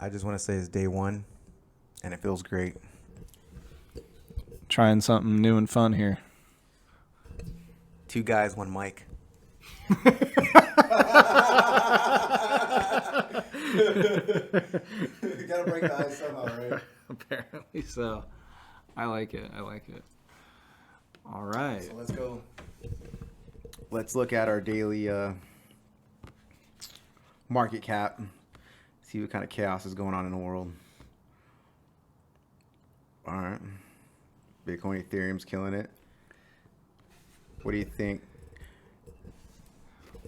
I just want to say it's day one, and it feels great. Trying something new and fun here. 2 guys, 1 mic. You gotta break the ice somehow, right? Apparently so. I like it. All right. So let's go. Let's look at our daily market cap. See what kind of chaos is going on in the world. All right. Bitcoin, Ethereum's killing it. What do you think?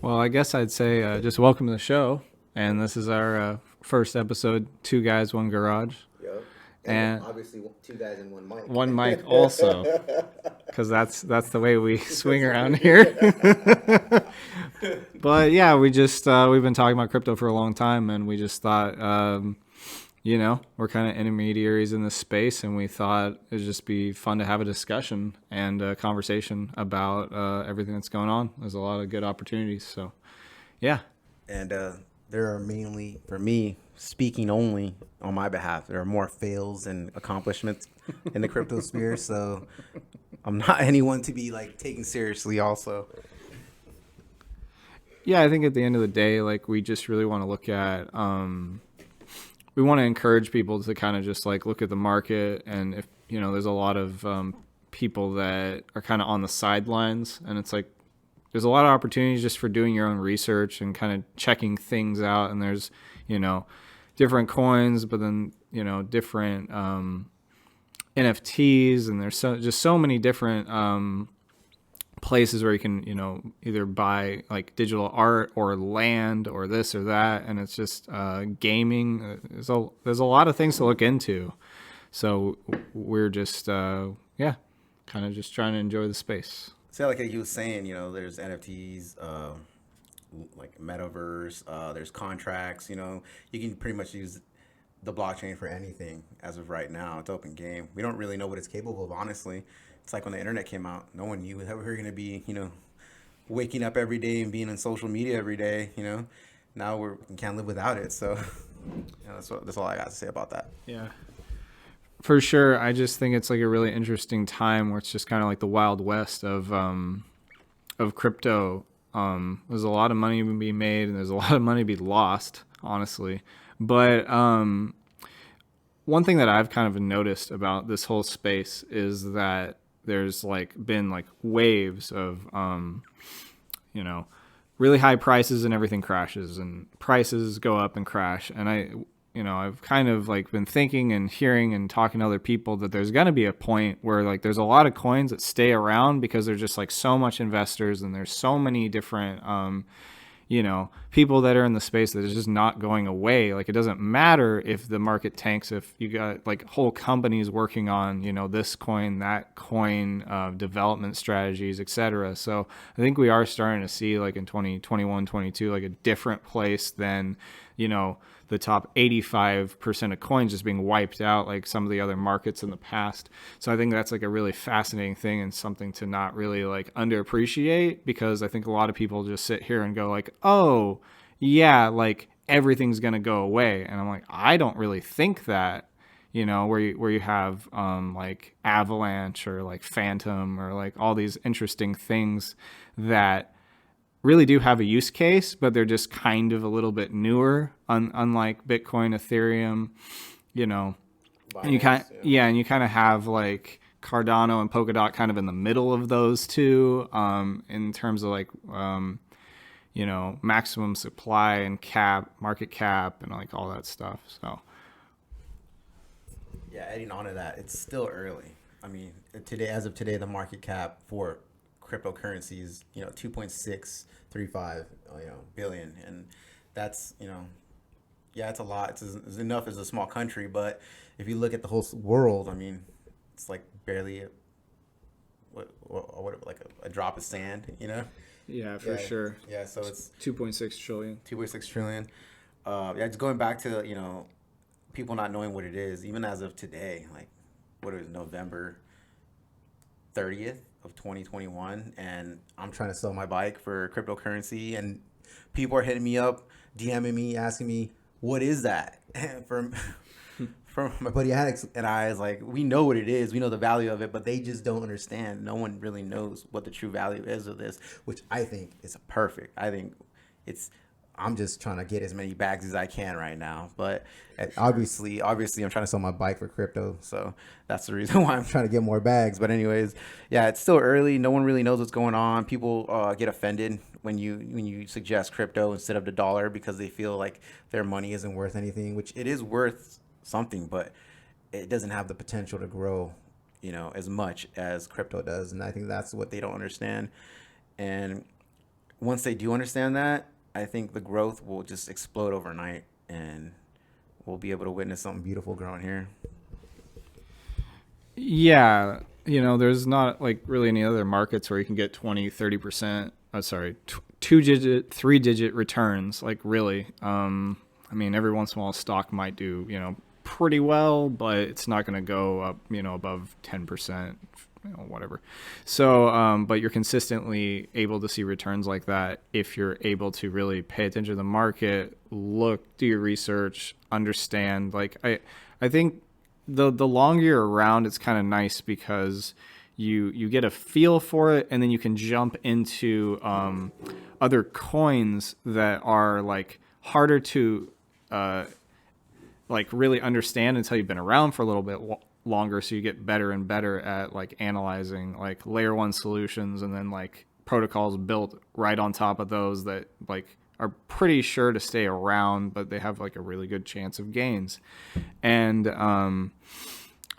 Well, I guess I'd say just welcome to the show. And this is our first episode, 2 Guys, 1 Garage. Yep. And obviously 2 guys and 1 mic. 1 mic also, because that's the way we swing around here. But yeah, we've been talking about crypto for a long time, and we just thought, we're kind of intermediaries in this space, and we thought it'd just be fun to have a discussion and a conversation about everything that's going on. There's a lot of good opportunities, so yeah. And there are mainly, for me, speaking only on my behalf, there are more fails and accomplishments in the crypto sphere. So I'm not anyone to be like taken seriously also. Yeah, I think at the end of the day, like, we just really want to look at, we want to encourage people to kind of just like look at the market. And if, there's a lot of people that are kind of on the sidelines, and it's like, there's a lot of opportunities just for doing your own research and kind of checking things out. And there's, different coins, but then, different NFTs, and there's so many different places where you can, either buy like digital art or land or this or that. And it's just gaming. There's a lot of things to look into. So we're just, kind of just trying to enjoy the space. So like he was saying, there's NFTs, like metaverse, there's contracts, you can pretty much use the blockchain for anything as of right now. It's open game. We don't really know what it's capable of, honestly. It's like when the internet came out, no one knew that we were going to be, waking up every day and being on social media every day, Now we can't live without it. So that's all I got to say about that. Yeah. For sure. I just think it's like a really interesting time where it's just kind of like the Wild West of crypto. There's a lot of money to be made, and there's a lot of money to be lost, honestly. But one thing that I've kind of noticed about this whole space is that there's like been like waves of really high prices, and everything crashes, and prices go up and crash. And I've kind of like been thinking and hearing and talking to other people that there's going to be a point where like there's a lot of coins that stay around because there's just like so much investors, and there's so many different, people that are in the space that is just not going away. Like, it doesn't matter if the market tanks, if you got like whole companies working on, this coin, that coin, development strategies, etc. So I think we are starting to see like in 2021, 22, like a different place than, the top 85% of coins just being wiped out like some of the other markets in the past. So I think that's like a really fascinating thing, and something to not really like underappreciate, because I think a lot of people just sit here and go like, oh yeah, like everything's going to go away. And I'm like, I don't really think that, where you have like Avalanche or like Phantom or like all these interesting things that really do have a use case, but they're just kind of a little bit newer, unlike Bitcoin, Ethereum, and you kind of have like Cardano and Polkadot kind of in the middle of those two, in terms of like, maximum supply and market cap, and like all that stuff. So yeah, adding on to that, it's still early. I mean, as of today, the market cap for cryptocurrency is 2.635 billion, and that's it's a lot. It's enough as a small country, but if you look at the whole world, I mean, it's like barely like a drop of sand, yeah, for sure. Yeah, so it's 2.6 trillion. 2.6 trillion. Just going back to people not knowing what it is, even as of today, like what is November 30th of 2021, and I'm trying to sell my bike for cryptocurrency, and people are hitting me up, DMing me, asking me, what is that? And from my buddy Alex and I is like, we know what it is, we know the value of it, but they just don't understand. No one really knows what the true value is of this, which I think is perfect. I think it's I'm just trying to get as many bags as I can right now. But obviously, I'm trying to sell my bike for crypto, so that's the reason why I'm trying to get more bags. But anyways, yeah, it's still early. No one really knows what's going on. People get offended when you suggest crypto instead of the dollar because they feel like their money isn't worth anything, which it is worth something, but it doesn't have the potential to grow, as much as crypto does. And I think that's what they don't understand. And once they do understand that, I think the growth will just explode overnight and we'll be able to witness something beautiful growing here. Yeah, there's not like really any other markets where you can get 20, 30%, two-digit, three-digit returns, like really. I mean, every once in a while a stock might do, pretty well, but it's not going to go up, above 10%, whatever. So, but you're consistently able to see returns like that if you're able to really pay attention to the market, do your research, understand. Like I think the longer you're around, it's kind of nice because you get a feel for it, and then you can jump into other coins that are like harder to like really understand until you've been around for a little bit longer, so you get better and better at like analyzing like layer one solutions and then like protocols built right on top of those that like are pretty sure to stay around, but they have like a really good chance of gains. And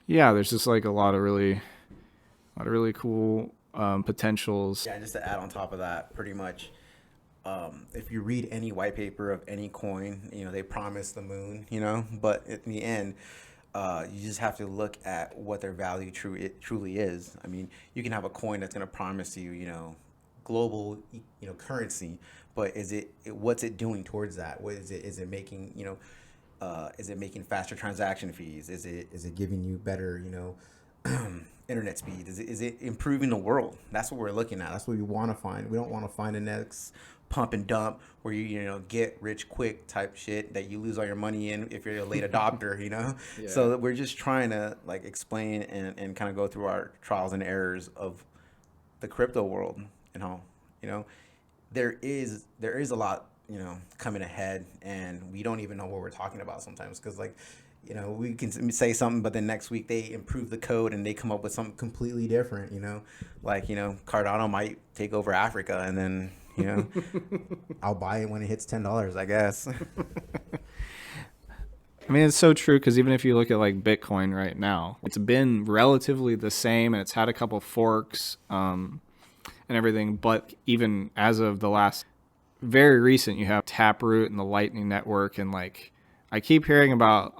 yeah, there's just like a lot of really cool potentials. Yeah, just to add on top of that, pretty much, if you read any white paper of any coin, they promise the moon, but in the end, you just have to look at what their value truly is. I mean, you can have a coin that's going to promise you, global, currency, but what's it doing towards that? What is it? Is it making, is it making faster transaction fees? Is it giving you better, internet speed? Is it improving the world? That's what we're looking at. That's what we want to find. We don't want to find the next pump and dump where you get rich quick type shit that you lose all your money in if you're a late adopter. Yeah. So we're just trying to like explain and kind of go through our trials and errors of the crypto world and how there is a lot coming ahead, and we don't even know what we're talking about sometimes because like we can say something, but then next week they improve the code and they come up with something completely different, like, Cardano might take over Africa, and then, I'll buy it when it hits $10, I guess. I mean, it's so true because even if you look at like Bitcoin right now, it's been relatively the same and it's had a couple forks and everything. But even as of the last very recent, you have Taproot and the Lightning Network, and like I keep hearing about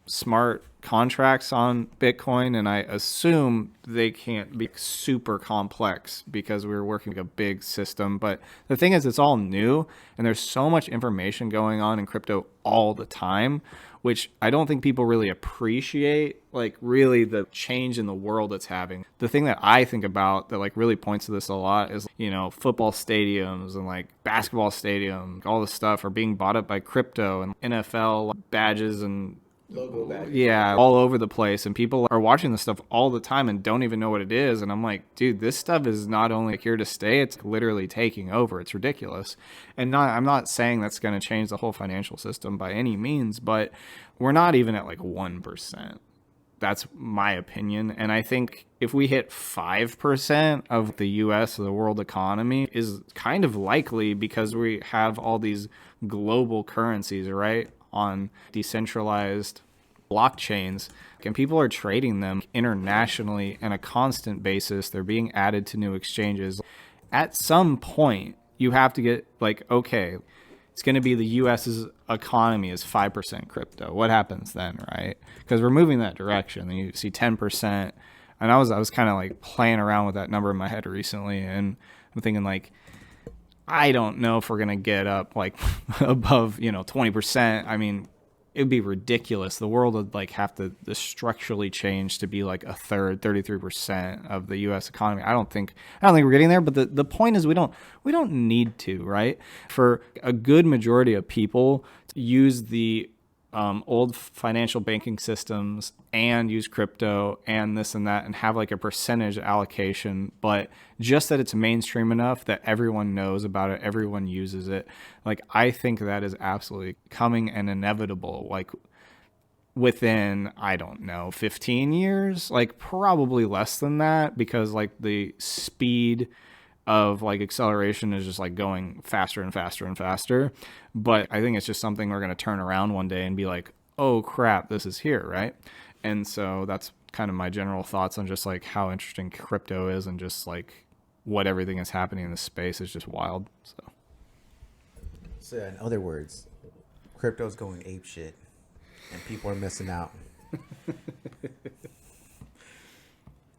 smart contracts on Bitcoin, and I assume they can't be super complex because we're working with a big system. But the thing is, it's all new, and there's so much information going on in crypto all the time, which I don't think people really appreciate, like really the change in the world it's having. The thing that I think about that like really points to this a lot is, football stadiums and like basketball stadiums, all this stuff are being bought up by crypto, and NFL badges and Logo badges. Yeah, all over the place, and people are watching this stuff all the time and don't even know what it is. And I'm like, dude, this stuff is not only here to stay, it's literally taking over. It's ridiculous. And I'm not saying that's going to change the whole financial system by any means, but we're not even at like 1%. That's my opinion. And I think if we hit 5% of the US or the world economy is kind of likely because we have all these global currencies, right, on decentralized blockchains, and people are trading them internationally on a constant basis. They're being added to new exchanges. At some point, you have to get like, okay, it's going to be the US's economy is 5% crypto. What happens then, right? Because we're moving that direction. And you see 10%. And I was kind of like playing around with that number in my head recently, and I'm thinking like, I don't know if we're going to get up like above, 20%. I mean, it would be ridiculous. The world would like have to structurally change to be like a third, 33% of the U.S. economy. I don't think we're getting there. But the point is we don't need to, right? For a good majority of people to use the old financial banking systems and use crypto and this and that and have like a percentage allocation, but just that it's mainstream enough that everyone knows about it, everyone uses it. Like, I think that is absolutely coming and inevitable. Like, within, I don't know, 15 years, like probably less than that, because like the speed of like acceleration is just like going faster and faster and faster. But I think it's just something we're going to turn around one day and be like, oh crap, this is here, right? And so that's kind of my general thoughts on just like how interesting crypto is, and just like what everything is happening in the space is just wild. So in other words, crypto's going ape shit and people are missing out.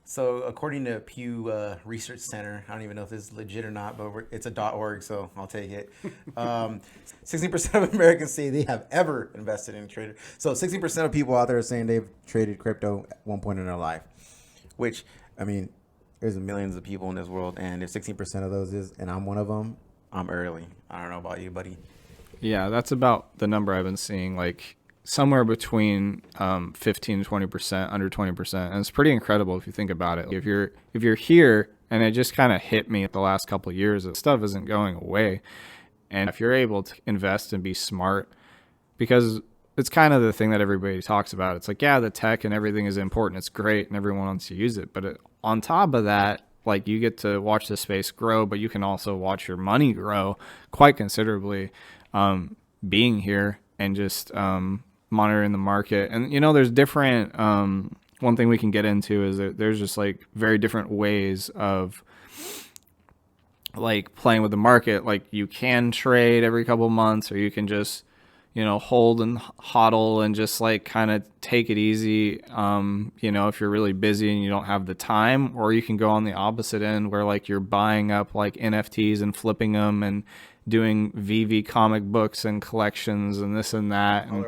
So according to Pew Research Center, I don't even know if this is legit or not, but it's a .org, so I'll take it. 60% of Americans say they have ever invested in a trader. So 60% of people out there are saying they've traded crypto at one point in their life, which, I mean, there's millions of people in this world, and if 16% of those is, and I'm one of them, I'm early. I don't know about you, buddy. Yeah, that's about the number I've been seeing, like somewhere between 15 to 20%, under 20%. And it's pretty incredible if you think about it. If you're here, and it just kind of hit me the last couple of years, that stuff isn't going away. And if you're able to invest and be smart, because it's kind of the thing that everybody talks about. It's like, yeah, the tech and everything is important. It's great and everyone wants to use it. But on top of that, like, you get to watch the space grow, but you can also watch your money grow quite considerably, being here and just monitoring the market. And, you know, there's different, one thing we can get into is that there's just like very different ways of like playing with the market. Like, you can trade every couple of months, or you can just, you know, hold and hodl and just like kind of take it easy, you know, if you're really busy and you don't have the time. Or you can go on the opposite end where like you're buying up like NFTs and flipping them and doing VV comic books and collections and this and that. And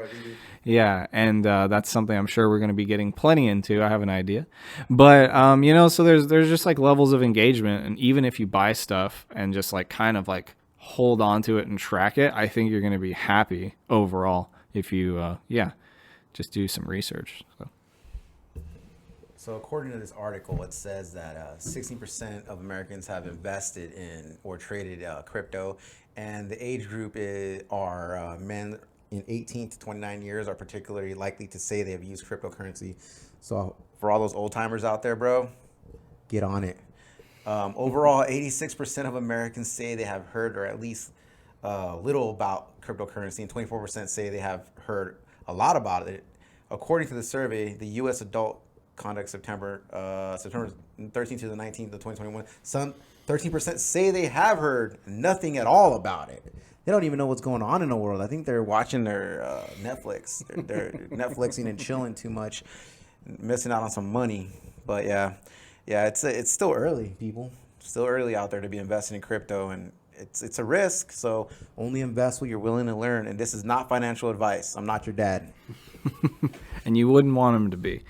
yeah, and that's something I'm sure we're going to be getting plenty into. I have an idea. But, you know, so there's just like levels of engagement. And even if you buy stuff and just like kind of like hold on to it and track it, I think you're going to be happy overall if you, just do some research. So according to this article, it says that 16% of Americans have invested in or traded crypto, and the age group are men in 18 to 29 years are particularly likely to say they have used cryptocurrency. So for all those old timers out there, bro, get on it. Overall, 86% of Americans say they have heard or at least little about cryptocurrency, and 24% say they have heard a lot about it. According to the survey, the U.S. Adult Conduct September 13th to the 19th of 2021, some 13% say they have heard nothing at all about it. They don't even know what's going on in the world. I think they're watching their Netflix. They're Netflixing and chilling too much, missing out on some money. But yeah, it's still early, people. Still early out there to be investing in crypto, and it's a risk. So only invest what you're willing to learn. And this is not financial advice. I'm not your dad. And you wouldn't want him to be.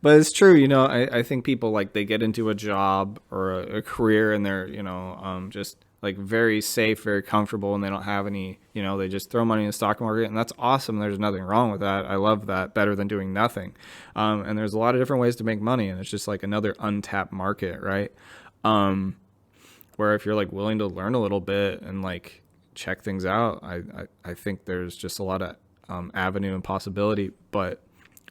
But it's true, you know, I think people, like, they get into a job or a career and they're, you know, just like very safe, very comfortable, and they don't have any, you know, they just throw money in the stock market, and that's awesome. There's nothing wrong with that. I love that, better than doing nothing. And there's a lot of different ways to make money, and it's just like another untapped market, right? Where if you're like willing to learn a little bit and like check things out, I think there's just a lot of avenue and possibility. But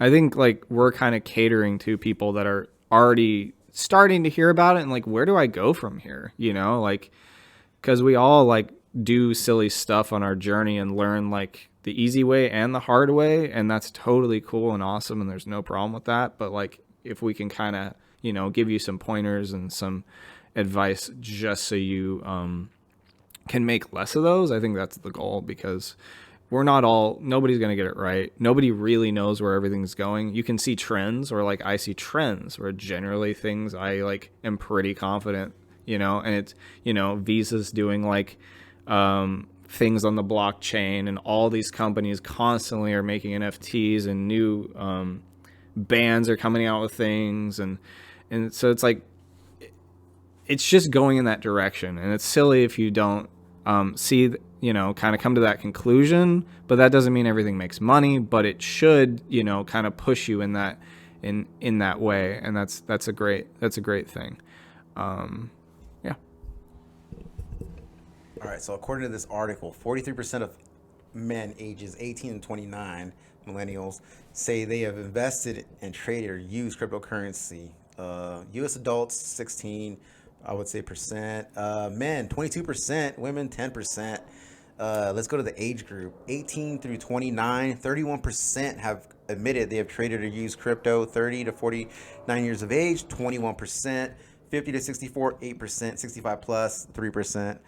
I think like we're kind of catering to people that are already starting to hear about it, and like, where do I go from here? You know, like, because we all like do silly stuff on our journey and learn like the easy way and the hard way, and that's totally cool and awesome, and there's no problem with that. But like, if we can kind of, you know, give you some pointers and some advice just so you can make less of those, I think that's the goal, because nobody's going to get it right. Nobody really knows where everything's going. You can see trends, or like I see trends where generally things I like am pretty confident, you know, and it's, you know, Visa's doing like things on the blockchain, and all these companies constantly are making NFTs, and new bands are coming out with things, and so it's like it's just going in that direction, and it's silly if you don't see, kind of come to that conclusion. But that doesn't mean everything makes money, but it should, kind of push you in that way, and that's a great thing. Yeah. All right, so according to this article, 43% of men ages 18 and 29, millennials, say they have invested and traded or used cryptocurrency. U.S. adults, 16, I would say percent. Men, 22%. Women, 10%. Let's go to the age group. 18 through 29, 31% have admitted they have traded or used crypto. 30 to 49 years of age, 21%. 50 to 64, 8%. 65 plus, 3%.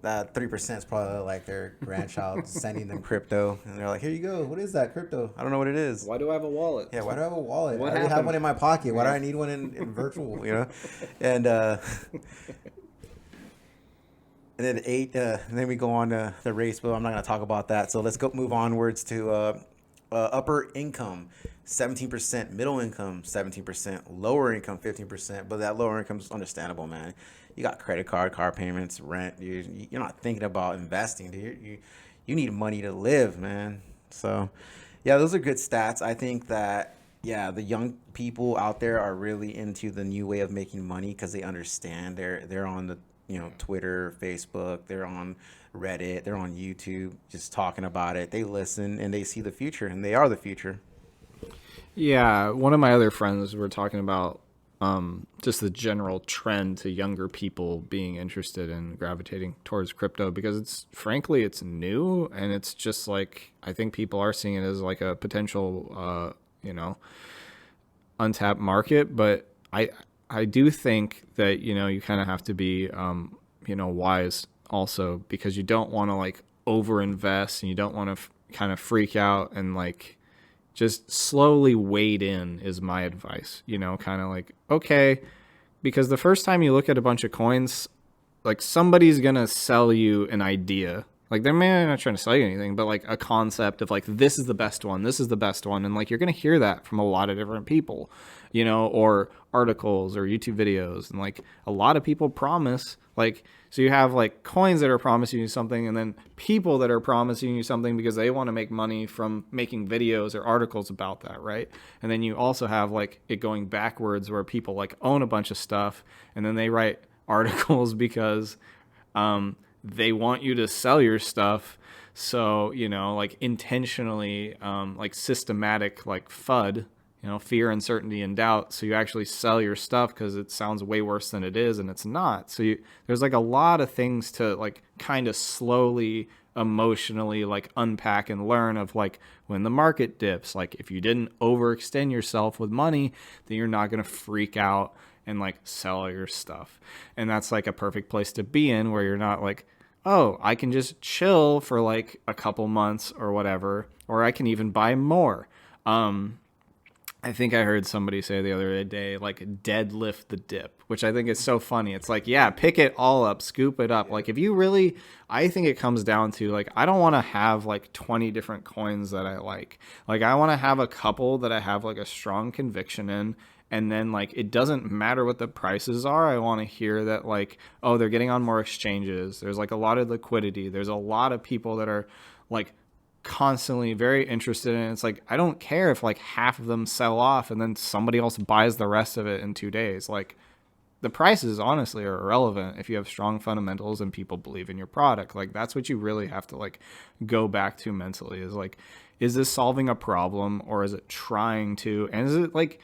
3% is probably like their grandchild sending them crypto, and they're like, "Here you go. What is that crypto? I don't know what it is. Why do I have a wallet? Yeah, why do I have a wallet? What I already have happened? one in my pocket. Why do I need one in virtual? And and then and then we go on to the race, but I'm not going to talk about that. So let's move onwards to upper income, 17%, middle income, 17%, lower income, 15%. But that lower income is understandable, man. You got credit card, car payments, rent. You're not thinking about investing, dude. You need money to live, man. So, yeah, those are good stats. I think that, yeah, the young people out there are really into the new way of making money because they understand. They're on the Twitter, Facebook, they're on Reddit, they're on YouTube, just talking about it. They listen and they see the future, and they are the future. Yeah, one of my other friends were talking about just the general trend to younger people being interested in gravitating towards crypto because it's new, and it's just like, I think people are seeing it as like a potential, untapped market. But I do think that, you kind of have to be, wise also, because you don't want to like overinvest, and you don't want to kind of freak out, and like just slowly wade in is my advice, kind of like, okay, because the first time you look at a bunch of coins, like somebody's going to sell you an idea. Like they're maybe not trying to sell you anything, but like a concept of like, this is the best one. This is the best one. And like, you're going to hear that from a lot of different people, or articles or YouTube videos. And like a lot of people promise, like, so you have like coins that are promising you something, and then people that are promising you something because they want to make money from making videos or articles about that, right? And then you also have like it going backwards, where people like own a bunch of stuff, and then they write articles because they want you to sell your stuff. So, like intentionally, like systematic, like FUD, fear, uncertainty, and doubt. So you actually sell your stuff because it sounds way worse than it is, and it's not. So there's like a lot of things to like kind of slowly, emotionally like unpack and learn of like when the market dips, like if you didn't overextend yourself with money, then you're not going to freak out and like sell your stuff. And that's like a perfect place to be in, where you're not like, oh, I can just chill for like a couple months or whatever, or I can even buy more. I think I heard somebody say the other day, like deadlift the dip, which I think is so funny. It's like, yeah, pick it all up, scoop it up. Like if you really, I think it comes down to like, I don't want to have like 20 different coins that I like. Like I want to have a couple that I have like a strong conviction in. And then like, it doesn't matter what the prices are. I want to hear that like, oh, they're getting on more exchanges. There's like a lot of liquidity. There's a lot of people that are like constantly very interested in it. It's like, I don't care if like half of them sell off and then somebody else buys the rest of it in 2 days. Like the prices honestly are irrelevant if you have strong fundamentals and people believe in your product. Like that's what you really have to like go back to mentally, is like, is this solving a problem, or is it trying to, and is it like,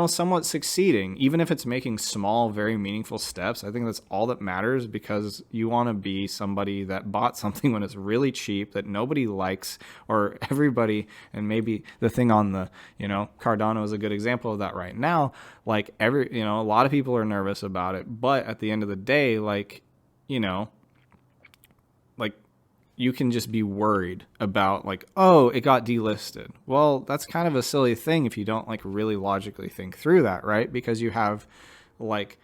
somewhat succeeding, even if it's making small, very meaningful steps. I think that's all that matters, because you want to be somebody that bought something when it's really cheap, that nobody likes, or everybody, and maybe the thing on the, Cardano is a good example of that right now. Like a lot of people are nervous about it, but at the end of the day, like, like you can just be worried about like, oh, it got delisted. Well, that's kind of a silly thing if you don't like really logically think through that, right? Because you have like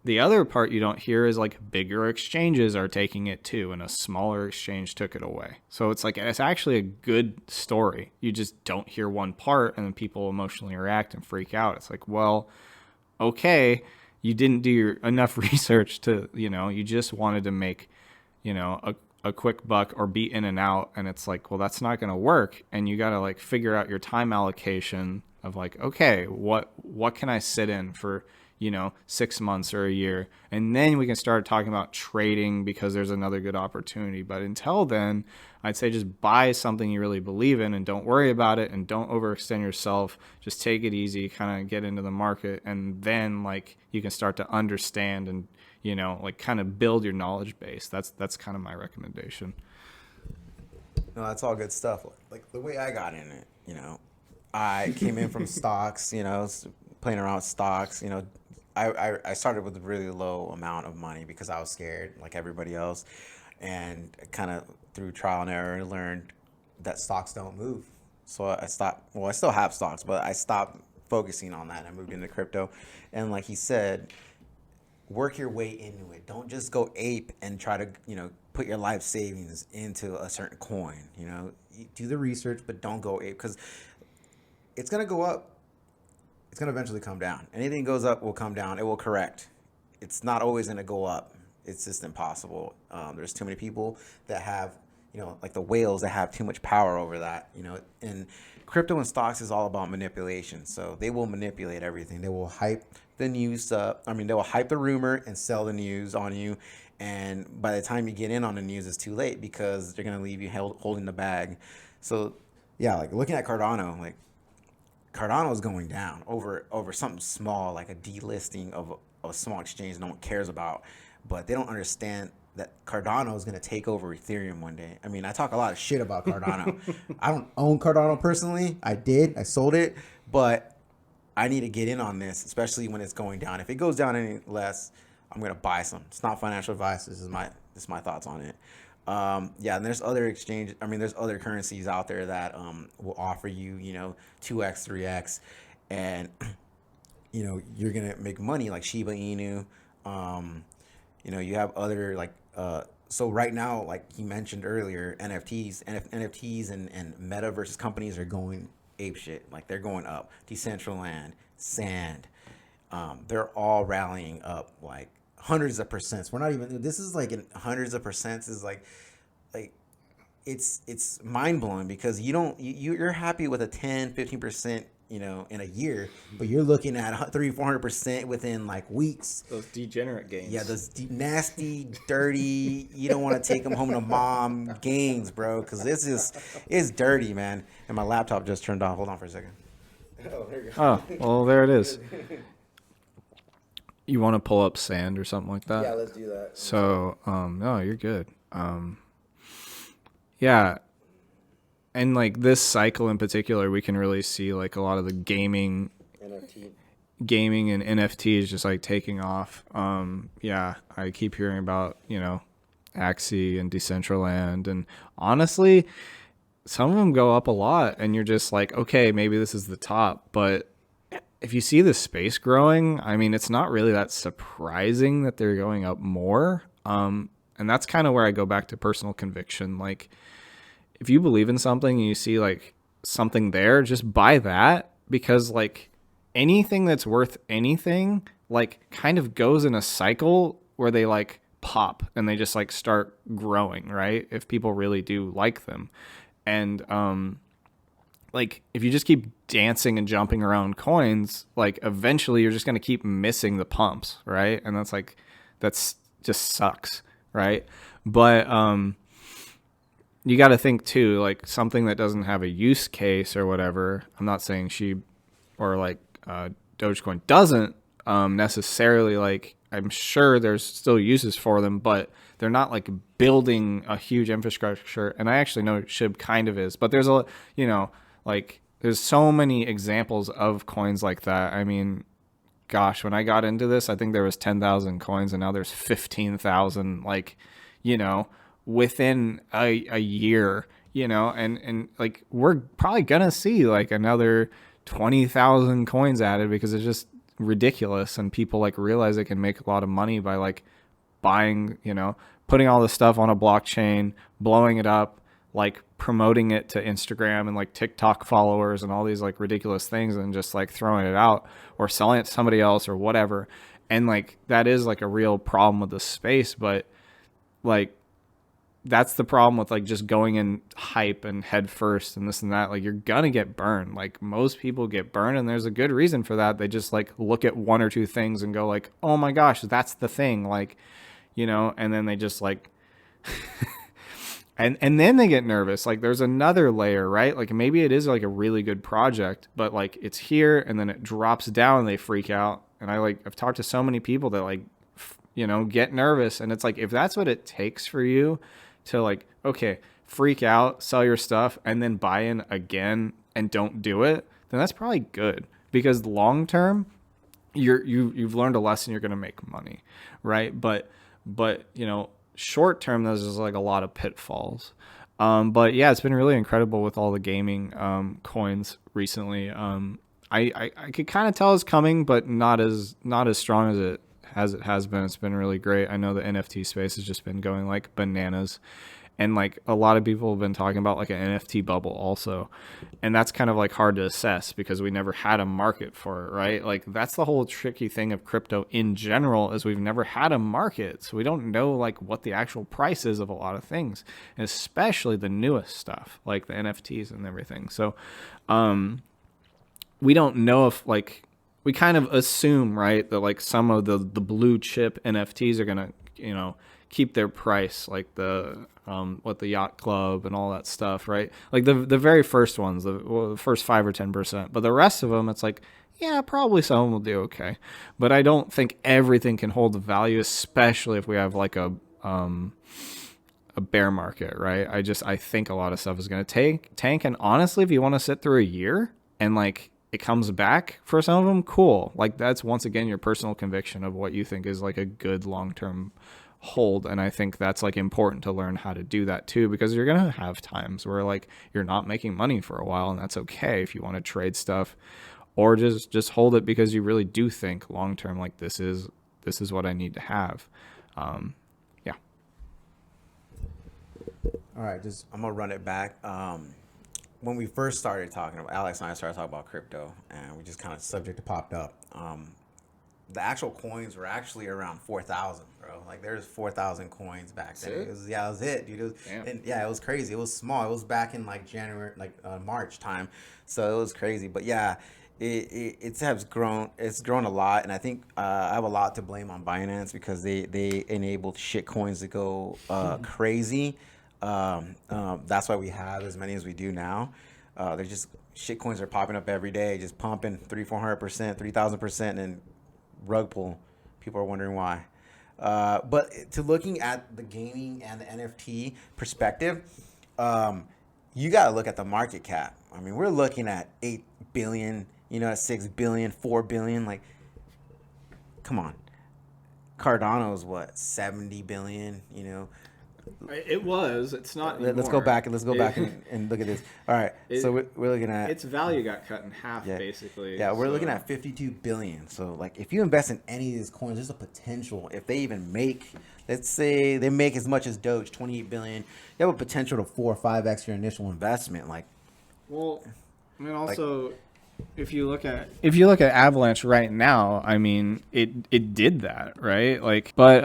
the other part you don't hear is like bigger exchanges are taking it too, and a smaller exchange took it away. So it's like it's actually a good story. You just don't hear one part, and then people emotionally react and freak out. It's like, well, okay, you didn't do enough research to, you just wanted to make, a quick buck or be in and out. And it's like, well, that's not going to work. And you got to like figure out your time allocation of like, okay, what can I sit in for, 6 months or a year? And then we can start talking about trading because there's another good opportunity. But until then, I'd say just buy something you really believe in and don't worry about it and don't overextend yourself. Just take it easy, kind of get into the market. And then like you can start to understand and, like kind of build your knowledge base. That's kind of my recommendation. No, that's all good stuff. Like the way I got in it, I came in from stocks, playing around with stocks, I started with a really low amount of money because I was scared like everybody else, and kind of through trial and error learned that stocks don't move. So I stopped, well, I still have stocks, but I stopped focusing on that. I moved into crypto. And like he said, work your way into it. Don't just go ape and try to, put your life savings into a certain coin. You do the research, but don't go ape because it's going to go up. It's going to eventually come down. Anything goes up will come down. It will correct. It's not always going to go up. It's just impossible. There's too many people that have, like the whales that have too much power over that, and crypto and stocks is all about manipulation. So they will manipulate everything. They will hype the news up. They will hype the rumor and sell the news on you. And by the time you get in on the news, it's too late because they're going to leave you holding the bag. So yeah, like looking at Cardano, like Cardano is going down over something small, like a delisting of a small exchange no one cares about. But they don't understand that Cardano is going to take over Ethereum one day. I talk a lot of shit about Cardano. I don't own Cardano personally. I sold it, but I need to get in on this, especially when it's going down. If it goes down any less, I'm going to buy some. It's not financial advice. This is my thoughts on it. Yeah, and there's other there's other currencies out there that will offer you, 2x, 3x, and you're gonna make money like Shiba Inu. You have other like so right now, like he mentioned earlier, NFTs and metaverse companies are going ape shit. Like they're going up. Decentraland, Sand, they're all rallying up like hundreds of percents. We're not even. This is like in hundreds of percents. Is like it's mind blowing because you're happy with a 10-15%. In a year, but you're looking at 300-400% within like weeks. Those degenerate gains. Yeah, those nasty, dirty. You don't want to take them home to mom gains, bro, because it's dirty, man. And my laptop just turned off. Hold on for a second. Oh, there you go. Oh, well, there it is. You want to pull up Sand or something like that? Yeah, let's do that. So, no, you're good. Yeah. And like this cycle in particular, we can really see like a lot of the gaming and NFTs just like taking off. Yeah, I keep hearing about, Axie and Decentraland, and honestly, some of them go up a lot and you're just like, okay, maybe this is the top, but if you see the space growing, it's not really that surprising that they're going up more. And that's kind of where I go back to personal conviction. Like, if you believe in something and you see like something there, just buy that, because like anything that's worth anything like kind of goes in a cycle where they like pop and they just like start growing, right? If people really do like them. And like if you just keep dancing and jumping around coins, like eventually you're just going to keep missing the pumps, right? And that's just sucks, right? But you got to think too, like something that doesn't have a use case or whatever. I'm not saying Dogecoin doesn't necessarily, like, I'm sure there's still uses for them, but they're not like building a huge infrastructure. And I actually know SHIB kind of is, but there's there's so many examples of coins like that. Gosh, when I got into this, I think there was 10,000 coins and now there's 15,000, within a year, and like we're probably gonna see like another 20,000 coins added because it's just ridiculous, and people like realize they can make a lot of money by like buying, putting all this stuff on a blockchain, blowing it up, like promoting it to Instagram and like TikTok followers and all these like ridiculous things, and just like throwing it out or selling it to somebody else or whatever. And like that is like a real problem with the space, but like that's the problem with like just going in hype and head first and this and that. Like you're gonna get burned. Like most people get burned, and there's a good reason for that. They just like look at one or two things and go like, oh my gosh, that's the thing. Like, and then they just like and then they get nervous. Like there's another layer, right? Like maybe it is like a really good project, but like it's here and then it drops down and they freak out. And I've talked to so many people that like get nervous, and it's like, if that's what it takes for you to like, okay, freak out, sell your stuff, and then buy in again and don't do it, then that's probably good, because long term you've learned a lesson, you're going to make money, right? But short term there's just like a lot of pitfalls. But yeah, it's been really incredible with all the gaming coins recently. I could kind of tell it's coming, but not as strong as it has been. It's been really great. I know the NFT space has just been going like bananas, and like a lot of people have been talking about like an NFT bubble also, and that's kind of like hard to assess because we never had a market for it, right? Like that's the whole tricky thing of crypto in general, is we've never had a market, so we don't know like what the actual price is of a lot of things, and especially the newest stuff like the NFTs and everything. So we don't know if like, we kind of assume, right, that like some of the blue chip NFTs are gonna, keep their price, like the Yacht Club and all that stuff, right? Like the very first ones, the first 5 or 10%, but the rest of them, it's like, yeah, probably some of them will do okay, but I don't think everything can hold the value, especially if we have like a bear market, right? I think a lot of stuff is gonna tank, and honestly, if you want to sit through a year and like it comes back for some of them, cool. Like that's once again your personal conviction of what you think is like a good long-term hold. And I think that's like important to learn how to do that too, because you're going to have times where like you're not making money for a while, and that's okay if you want to trade stuff, or just hold it because you really do think long-term, like this is what I need to have. Yeah. All right, I'm gonna run it back. When we first started talking about, Alex and I started talking about crypto, and we just kind of subject popped up. The actual coins were actually around 4,000, bro. Like there's 4,000 coins back then. It was it, dude. It was crazy. It was small. It was back in like January, March time, so it was crazy. But yeah, it has grown. It's grown a lot, and I think I have a lot to blame on Binance, because they enabled shit coins to go crazy. That's why we have as many as we do now. They're just shit coins are popping up every day, just pumping 300-400%, 3,000%, and rug pull. People are wondering why. But to looking at the gaming and the NFT perspective, you got to look at the market cap. I mean, we're looking at 8 billion, 6 billion, 4 billion. Like, come on. Cardano's what, 70 billion, It was. It's not anymore. Let's go back and look at this. All right, so we're looking at its value got cut in half, basically. Yeah, we're looking at 52 billion. So like, if you invest in any of these coins, there's a potential. If they even make, let's say they make as much as Doge, 28 billion, you have a potential to 4 or 5x your initial investment. Like, well, I mean, also, if you look at Avalanche right now, I mean, it did that, right? Like, but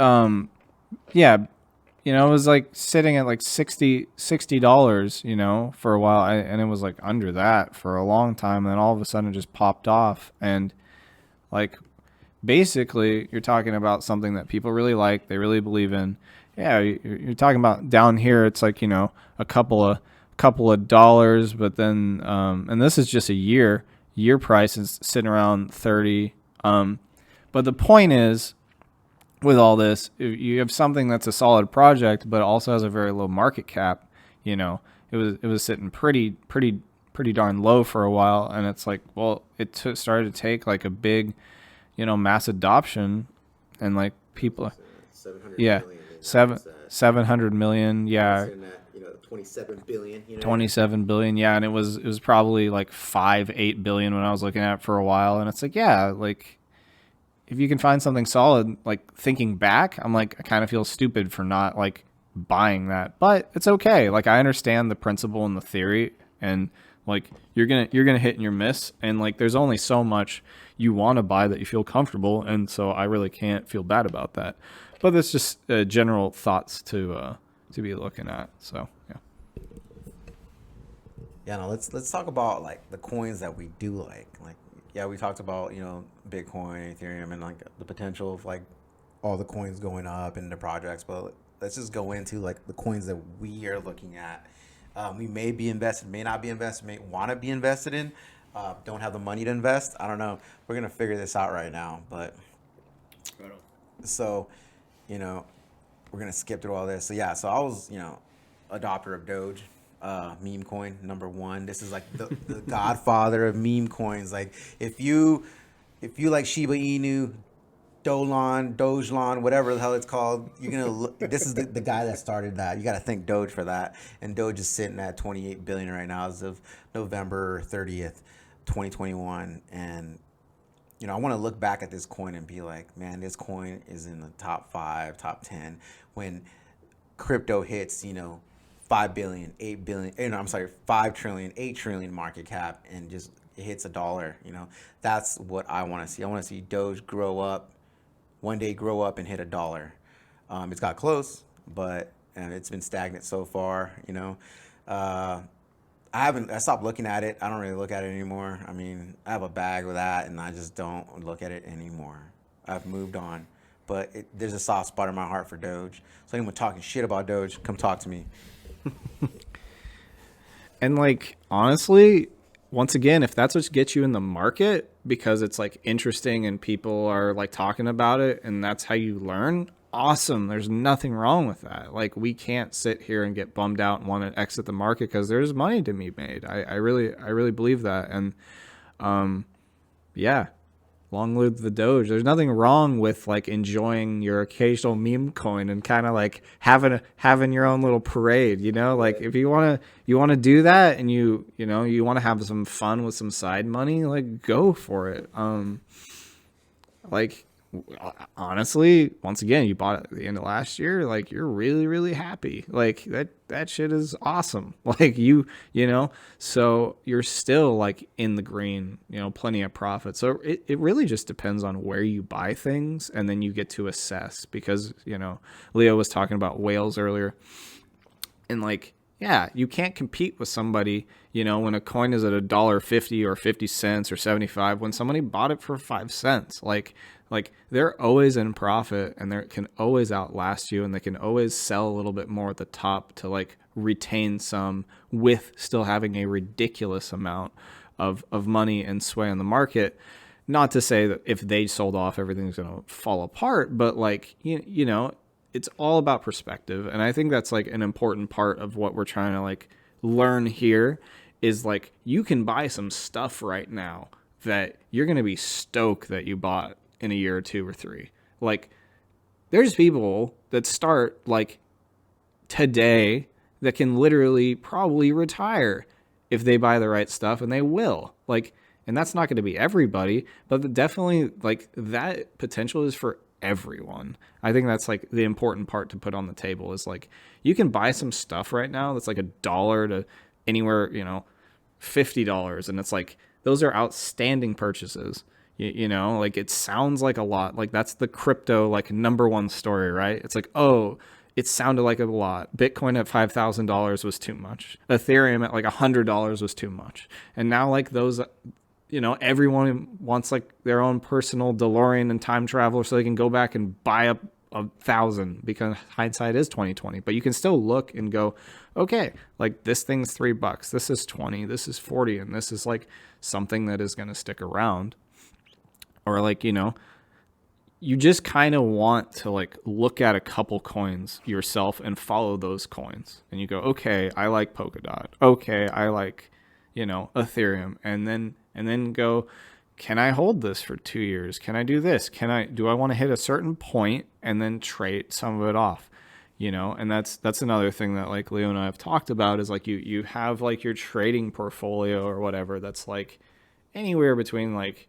yeah. It was like sitting at like $60, for a while. And it was like under that for a long time. And then all of a sudden it just popped off. And like, basically you're talking about something that people really like, they really believe in. Yeah. You're talking about down here. It's like, a couple of dollars, but then, and this is just a year price is sitting around 30. But the point is, with all this, if you have something that's a solid project, but also has a very low market cap, it was sitting pretty darn low for a while, and it's like, well, it started to take like a big, mass adoption, and like people, 700 yeah, million, 700 million, yeah, 27 billion, 27 billion, yeah, and it was probably like 5-8 billion when I was looking at it for a while, and it's like, yeah, like. if you can find something solid, like thinking back, I'm like, I kind of feel stupid for not like buying that, but it's okay. Like I understand the principle and the theory, and like you're gonna hit and you're miss, and like there's only so much you want to buy that you feel comfortable, and so I really can't feel bad about that. But that's just general thoughts to be looking at. So yeah. Yeah, no, let's talk about like the coins that we do like. Like, yeah, we talked about, Bitcoin, Ethereum, and like the potential of like all the coins going up in the projects. But let's just go into like the coins that we are looking at. We may be invested, may not be invested, may want to be invested in. Don't have the money to invest. I don't know. We're gonna figure this out right now. But so, you know, we're gonna skip through all this. So yeah, so I was, adopter of Doge, meme coin number one. This is like the godfather of meme coins. Like if you like Shiba Inu, Dogelon, whatever the hell it's called, you're gonna look. This is the guy that started that. You got to thank Doge for that. And Doge is sitting at 28 billion right now as of November 30th, 2021. And I want to look back at this coin and be like, man, this coin is in the top 5, top 10 when crypto hits, 5 billion, 8 billion, I'm sorry, 5 trillion, 8 trillion market cap, and just it hits $1. That's what I want to see. I want to see Doge one day grow up and hit $1. It's got close, but it's been stagnant so far. I stopped looking at it. I don't really look at it anymore. I mean, I have a bag with that, and I just don't look at it anymore. I've moved on. But there's a soft spot in my heart for Doge. So anyone talking shit about Doge, come talk to me. And like honestly, once again, if that's what gets you in the market because it's like interesting and people are like talking about it and that's how you learn, awesome. There's nothing wrong with that. Like we can't sit here and get bummed out and want to exit the market because there's money to be made. I really believe that. And yeah, long live the Doge. There's nothing wrong with like enjoying your occasional meme coin and kind of like having your own little parade, like if you want to do that and you want to have some fun with some side money, like go for it. Like honestly, once again, you bought it at the end of last year, like you're really, really happy. Like that shit is awesome. Like so you're still like in the green, plenty of profit. So it really just depends on where you buy things and then you get to assess because, Leo was talking about whales earlier and like, yeah, you can't compete with somebody, when a coin is at $1.50 or 50 cents or 75, when somebody bought it for 5 cents, like they're always in profit and they can always outlast you and they can always sell a little bit more at the top to like retain some with still having a ridiculous amount of money and sway on the market. Not to say that if they sold off, everything's going to fall apart, but like, it's all about perspective. And I think that's like an important part of what we're trying to like learn here is like, you can buy some stuff right now that you're going to be stoked that you bought in a year or 2 or 3. Like there's people that start like today that can literally probably retire if they buy the right stuff, and they will. Like, and that's not going to be everybody, but definitely like that potential is for everyone. I think that's like the important part to put on the table is like you can buy some stuff right now that's like $1 to anywhere, $50, and it's like those are outstanding purchases. Like it sounds like a lot. Like that's the crypto like number one story, right? It's like, oh, it sounded like a lot. Bitcoin at $5,000 was too much. Ethereum at like $100 was too much. And now like those, everyone wants like their own personal DeLorean and time traveler so they can go back and buy up 1,000 because hindsight is 2020. But you can still look and go, okay, like this thing's $3, this is 20, this is 40, and this is like something that is going to stick around. Or like, you just kind of want to like look at a couple coins yourself and follow those coins. And you go, okay, I like Polkadot. Okay, I like, Ethereum. And then go, can I hold this for 2 years? Can I do this? Do I want to hit a certain point and then trade some of it off? And that's another thing that like Leo and I have talked about is like you have like your trading portfolio or whatever that's like anywhere between like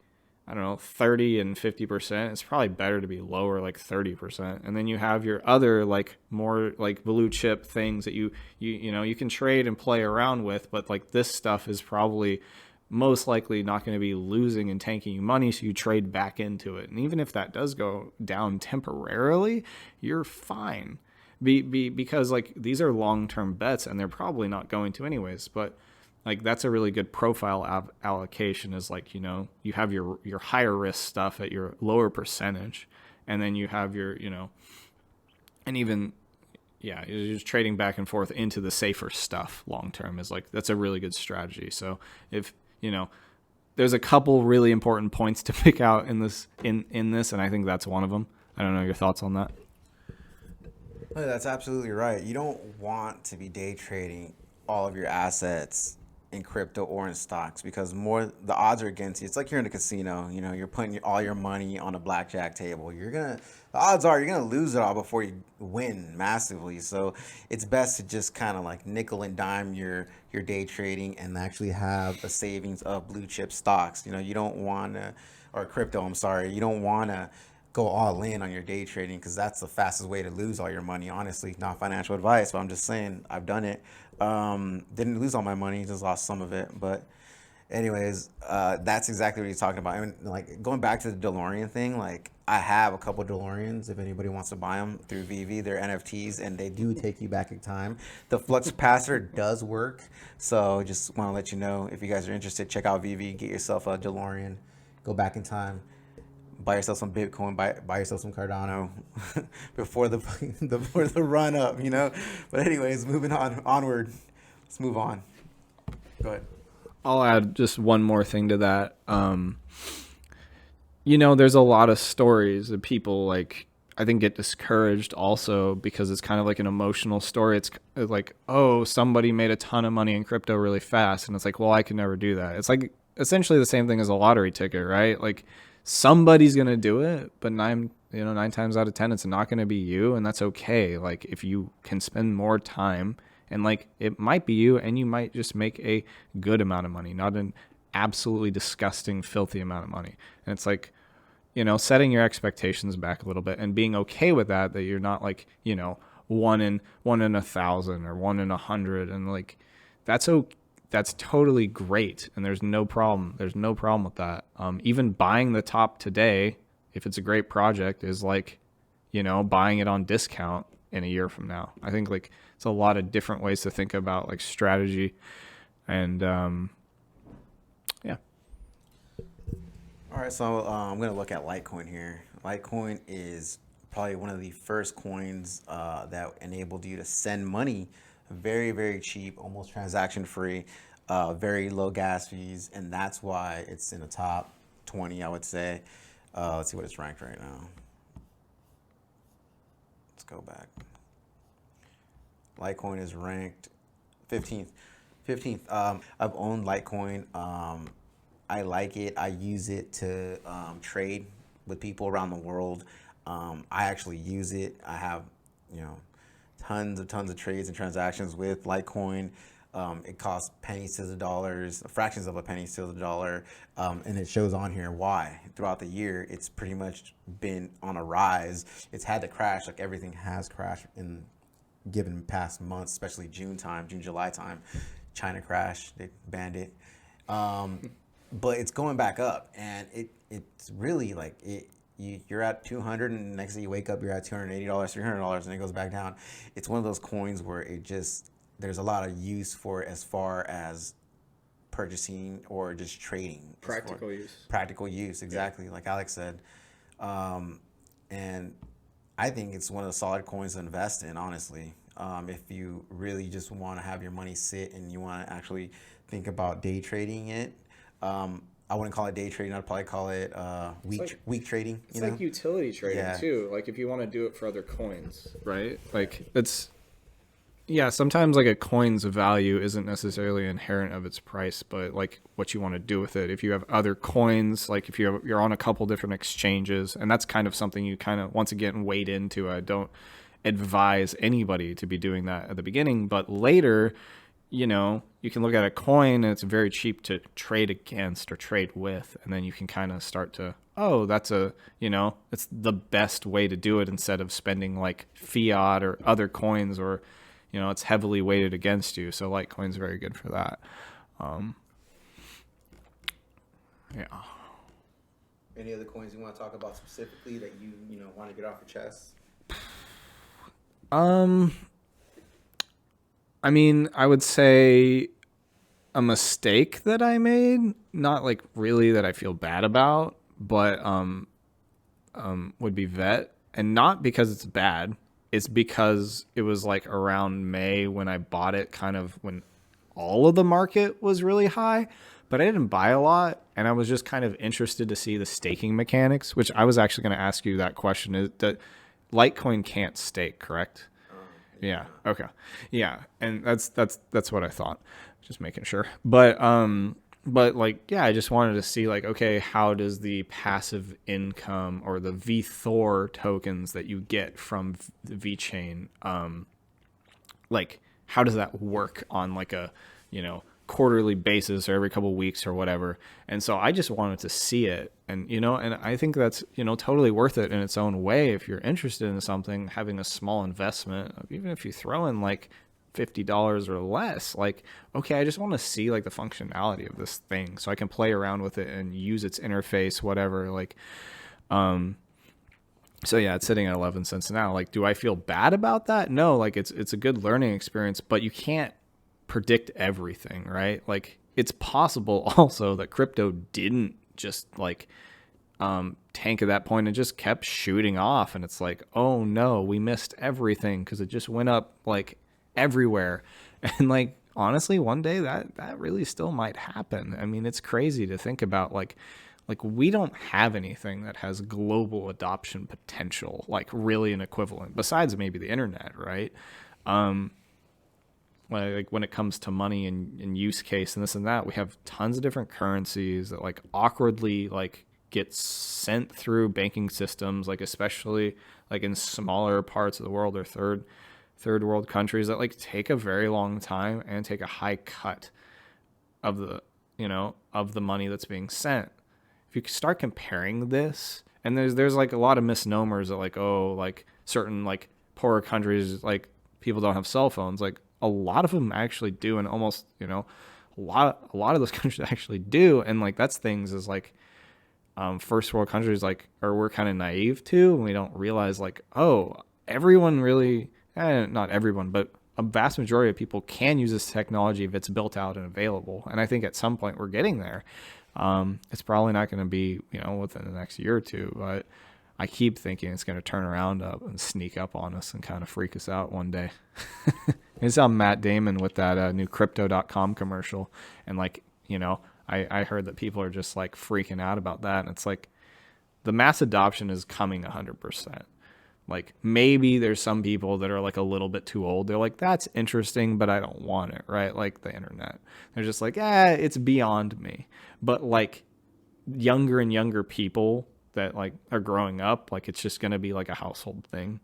I don't know, 30 and 50%, it's probably better to be lower, like 30%. And then you have your other like more like blue chip things that you know, you can trade and play around with, but like this stuff is probably most likely not going to be losing and tanking you money, so you trade back into it. And even if that does go down temporarily, you're fine. Because like these are long-term bets and they're probably not going to anyways, but like that's a really good profile allocation, is like, you know, you have your higher risk stuff at your lower percentage, and then you have your, you know, and even, yeah, you're just trading back and forth into the safer stuff long term, is like, that's a really good strategy. So if, you know, there's a couple really important points to pick out in this, in this, and I think that's one of them. I don't know your thoughts on that. Oh, that's absolutely right. You don't want to be day trading all of your assets in crypto or in stocks, because more the odds are against you. It's like you're in a casino. You know, you're putting all your money on a blackjack table. The odds are you're gonna lose it all before you win massively. So it's best to just kind of like nickel and dime your day trading and actually have a savings of blue chip stocks. You know, you don't want to, or crypto. I'm sorry, you don't want to go all in on your day trading, because that's the fastest way to lose all your money. Honestly, not financial advice, but I'm just saying I've done it. Didn't lose all my money, just lost some of it. But anyways, that's exactly what he's talking about. I mean, like going back to the DeLorean thing, like I have a couple DeLoreans. If anybody wants to buy them through VV, they're NFTs and they do take you back in time. The flux capacitor does work, so just want to let you know, if you guys are interested, check out VV, get yourself a DeLorean, go back in time, buy yourself some Bitcoin, buy yourself some Cardano before before the run up, you know. But anyways, moving onward. Let's move on. Go ahead. I'll add just one more thing to that. You know, there's a lot of stories that people like, I think, get discouraged also because it's kind of like an emotional story. It's like, oh, somebody made a ton of money in crypto really fast, and it's like, well, I could never do that. It's like essentially the same thing as a lottery ticket, right? Like somebody's gonna do it, but nine times out of 10, it's not gonna be you, and that's okay. Like if you can spend more time, and like it might be you, and you might just make a good amount of money, not an absolutely disgusting, filthy amount of money. And it's like, you know, setting your expectations back a little bit and being okay with that you're not like, you know, one in 1,000 or 1 in 100, and like that's totally great, and there's no problem with that. Even buying the top today, if it's a great project, is like, you know, buying it on discount in a year from now. I think like it's a lot of different ways to think about like strategy, and yeah. All right, so I'm gonna look at Litecoin here. Litecoin is probably one of the first coins that enabled you to send money very, very cheap, almost transaction free, very low gas fees, and that's why it's in the top 20, I would say. Let's see what it's ranked right now. Let's go back. Litecoin is ranked 15th. 15th. I've owned Litecoin. I like it. I use it to trade with people around the world. I actually use it. I have, you know, tons of trades and transactions with Litecoin. It costs pennies to the dollars, fractions of a penny to the dollar, and it shows on here why. Throughout the year, it's pretty much been on a rise. It's had to crash, like everything has crashed in given past months, especially June, July time. China crashed, they banned it. But it's going back up, and it's really like you're at 200, and next day you wake up, you're at $280, $300, and it goes back down. It's one of those coins where there's a lot of use for it as far as purchasing or just trading. Practical use, exactly, like Alex said. And I think it's one of the solid coins to invest in, honestly. If you really just want to have your money sit and you want to actually think about day trading it. I wouldn't call it day trading. I'd probably call it week trading. It's like utility trading too. Like if you want to do it for other coins, right? Like sometimes like a coin's value isn't necessarily inherent of its price, but like what you want to do with it. If you have other coins, like if you're on a couple different exchanges, and that's kind of something you kind of, once again, wade into. I don't advise anybody to be doing that at the beginning, but later you can look at a coin and it's very cheap to trade against or trade with. And then you can kind of start to, oh, it's the best way to do it instead of spending like fiat or other coins or, it's heavily weighted against you. So Litecoin's very good for that. Yeah. Any other coins you want to talk about specifically that you want to get off your chest? I mean, I would say a mistake that I made, not like really that I feel bad about, but would be vet, and not because it's bad. It's because it was like around May when I bought it, kind of when all of the market was really high, but I didn't buy a lot, and I was just kind of interested to see the staking mechanics, which I was actually going to ask you that question. Is that Litecoin can't stake, correct? Yeah. Okay. Yeah, and that's what I thought. Just making sure. But like, yeah, I just wanted to see like, okay, how does the passive income or the VThor tokens that you get from the VeChain, like, how does that work on like a, quarterly basis or every couple of weeks or whatever? And so I just wanted to see it, and and I think that's totally worth it in its own way if you're interested in something. Having a small investment, even if you throw in like $50 or less, like, okay, I just want to see like the functionality of this thing so I can play around with it and use its interface, whatever. Like, so yeah, it's sitting at 11 cents now. Like, do I feel bad about that? No, like it's a good learning experience, but you can't predict everything, right? Like, it's possible also that crypto didn't just like tank at that point and just kept shooting off, and it's like, oh no, we missed everything because it just went up like everywhere. And like, honestly, one day that really still might happen. I mean, it's crazy to think about, like we don't have anything that has global adoption potential, like really an equivalent besides maybe the internet, right? Like when it comes to money and use case and this and that, we have tons of different currencies that like awkwardly like get sent through banking systems, like especially like in smaller parts of the world or third world countries that like take a very long time and take a high cut of the of the money that's being sent. If you start comparing this, and there's like a lot of misnomers that like, oh, like certain like poorer countries, like people don't have cell phones. Like, a lot of them actually do, and almost a lot of those countries actually do. And like, that's things is like first world countries like, or we're kind of naive to, and we don't realize like, oh, everyone really, not everyone, but a vast majority of people can use this technology if it's built out and available. And I think at some point we're getting there. It's probably not going to be within the next year or two, but I keep thinking it's going to turn around up and sneak up on us and kind of freak us out one day. I saw Matt Damon with that new crypto.com commercial. And like, I heard that people are just like freaking out about that. And it's like, the mass adoption is coming 100%. Like, maybe there's some people that are like a little bit too old. They're like, that's interesting, but I don't want it, right? Like the internet. They're just like, it's beyond me. But like younger and younger people that like are growing up, like it's just going to be like a household thing.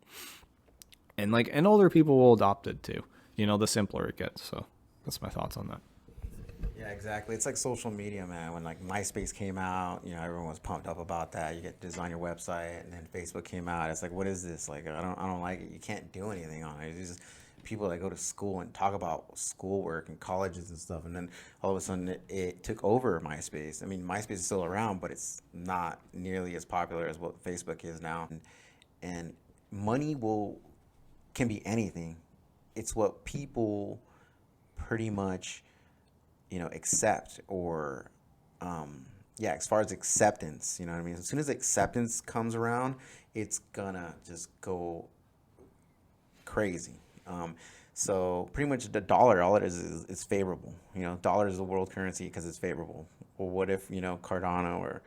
And like, and older people will adopt it too, the simpler it gets. So that's my thoughts on that. Yeah, exactly. It's like social media, man. When like MySpace came out, everyone was pumped up about that. You get to design your website, and then Facebook came out. It's like, what is this? Like, I don't like it. You can't do anything on it. It's just people that go to school and talk about schoolwork and colleges and stuff, and then all of a sudden it took over MySpace. I mean, MySpace is still around, but it's not nearly as popular as what Facebook is now. And money can be anything. It's what people pretty much accept, or as far as acceptance, you know what I mean? As soon as acceptance comes around, it's gonna just go crazy. So pretty much the dollar, all it is favorable. Dollar is the world currency because it's favorable. Well, what if Cardano or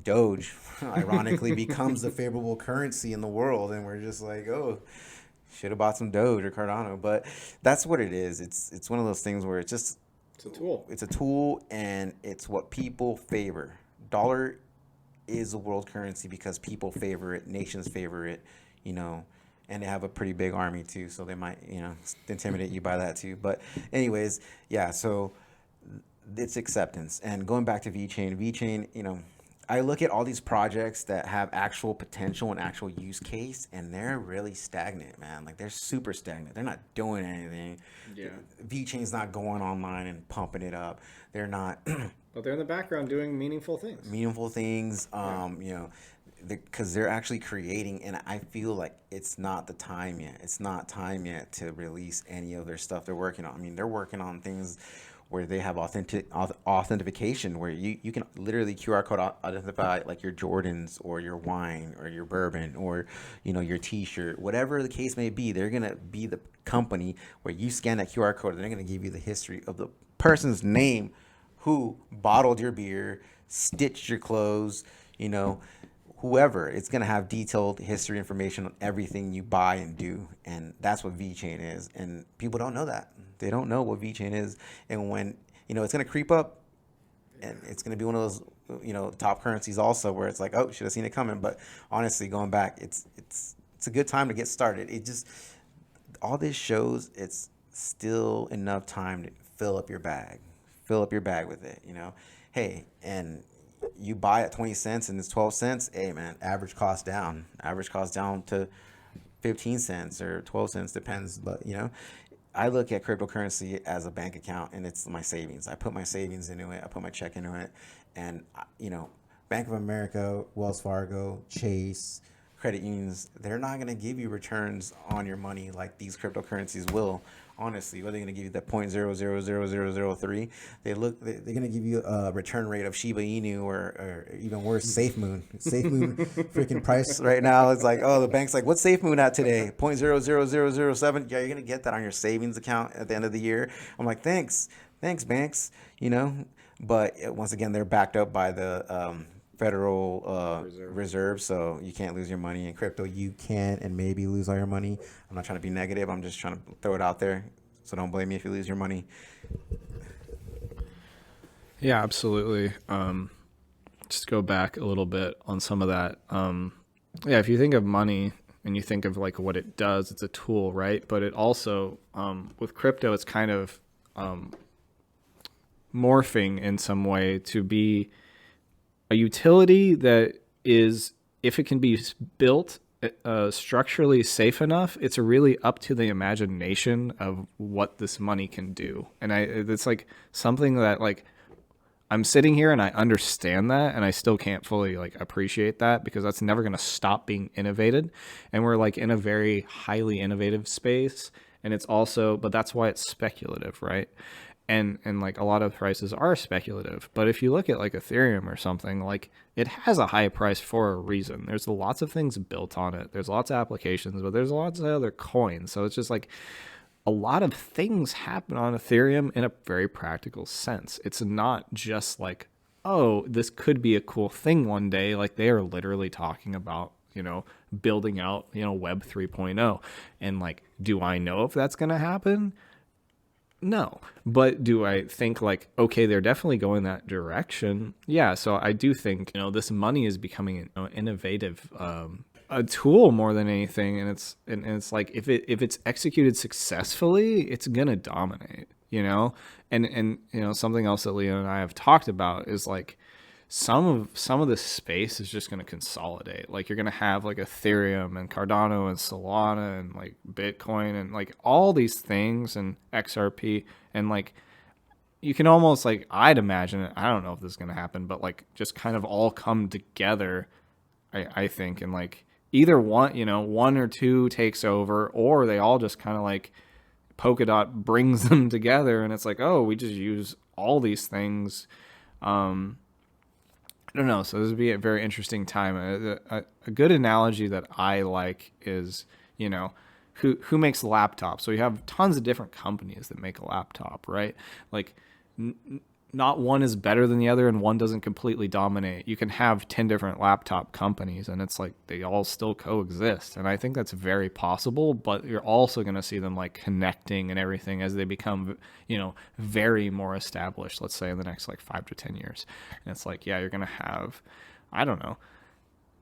Doge ironically becomes the favorable currency in the world, and we're just like, oh, should have bought some Doge or Cardano. But that's what it is. It's one of those things where it's a tool. It's a tool, and it's what people favor. Dollar is the world currency because people favor it, nations favor it, and they have a pretty big army too, so they might, intimidate you by that too. But anyways, yeah. So it's acceptance. And going back to VChain, I look at all these projects that have actual potential and actual use case, and they're really stagnant, man. Like they're super stagnant. They're not doing anything. Yeah. VChain's not going online and pumping it up. They're not But they're in the background doing meaningful things. meaningful things. Because they're actually creating, and I feel like it's not the time yet. It's not time yet to release any of their stuff they're working on. I mean, they're working on things where they have authentication, where you can literally QR code identify like your Jordans or your wine or your bourbon or your T-shirt, whatever the case may be. They're gonna be the company where you scan that QR code and they're gonna give you the history of the person's name who bottled your beer, stitched your clothes, whoever. It's going to have detailed history information on everything you buy and do. And that's what VChain is. And people don't know that. They don't know what VChain is. And when, it's going to creep up, and it's going to be one of those, top currencies also, where it's like, oh, should have seen it coming. But honestly, going back, it's a good time to get started. It just, all this shows it's still enough time to fill up your bag with it, Hey, and you buy at 20 cents and it's 12 cents. Hey, man, average cost down to 15 cents or 12 cents, depends. But, I look at cryptocurrency as a bank account, and it's my savings. I put my savings into it. I put my check into it. And, Bank of America, Wells Fargo, Chase, credit unions, they're not going to give you returns on your money like these cryptocurrencies will. Honestly, what are they going to give you? That 0.000003? They're going to give you a return rate of Shiba Inu or even worse, SafeMoon. SafeMoon freaking price right now. It's like, oh, the bank's like, what's SafeMoon at today? 0.00007? Yeah, you're going to get that on your savings account at the end of the year. I'm like, thanks banks, But once again, they're backed up by the Federal Reserve, so you can't lose your money. In crypto, you can and maybe lose all your money. I'm not trying to be negative. I'm just trying to throw it out there. So don't blame me if you lose your money. Yeah, absolutely. Just go back a little bit on some of that. If you think of money and you think of like what it does, it's a tool, right? But it also, with crypto, it's kind of morphing in some way to be a utility that is, if it can be built structurally safe enough, it's really up to the imagination of what this money can do. And it's like something that like I'm sitting here and I understand that, and I still can't fully like appreciate that, because that's never going to stop being innovated. And we're like in a very highly innovative space, and it's also, but that's why it's speculative, right? And like a lot of prices are speculative. But if you look at like Ethereum or something, like it has a high price for a reason. There's lots of things built on it. There's lots of applications, but there's lots of other coins. So it's just like a lot of things happen on Ethereum in a very practical sense. It's not just like, oh, this could be a cool thing one day. Like they are literally talking about, building out, Web 3.0. And like, do I know if that's going to happen? No. But do I think like, okay, they're definitely going that direction? Yeah. So I do think, this money is becoming an innovative a tool more than anything. And it's like, if it's executed successfully, it's going to dominate, and something else that Leo and I have talked about is like, some of this space is just going to consolidate. Like you're going to have like Ethereum and Cardano and Solana and like Bitcoin and like all these things and XRP, and like you can almost like, I'd imagine it, I don't know if this is going to happen, but like just kind of all come together, I think, and like either one or two takes over, or they all just kind of like Polkadot brings them together, and it's like, oh, we just use all these things. I don't know. So this would be a very interesting time. A good analogy that I like is, who makes laptops. So you have tons of different companies that make a laptop, right? Like not one is better than the other, and one doesn't completely dominate. You can have 10 different laptop companies, and it's like they all still coexist. And I think that's very possible, but you're also going to see them like connecting and everything as they become, very more established, let's say in the next like 5 to 10 years. And it's like, yeah, you're going to have, I don't know,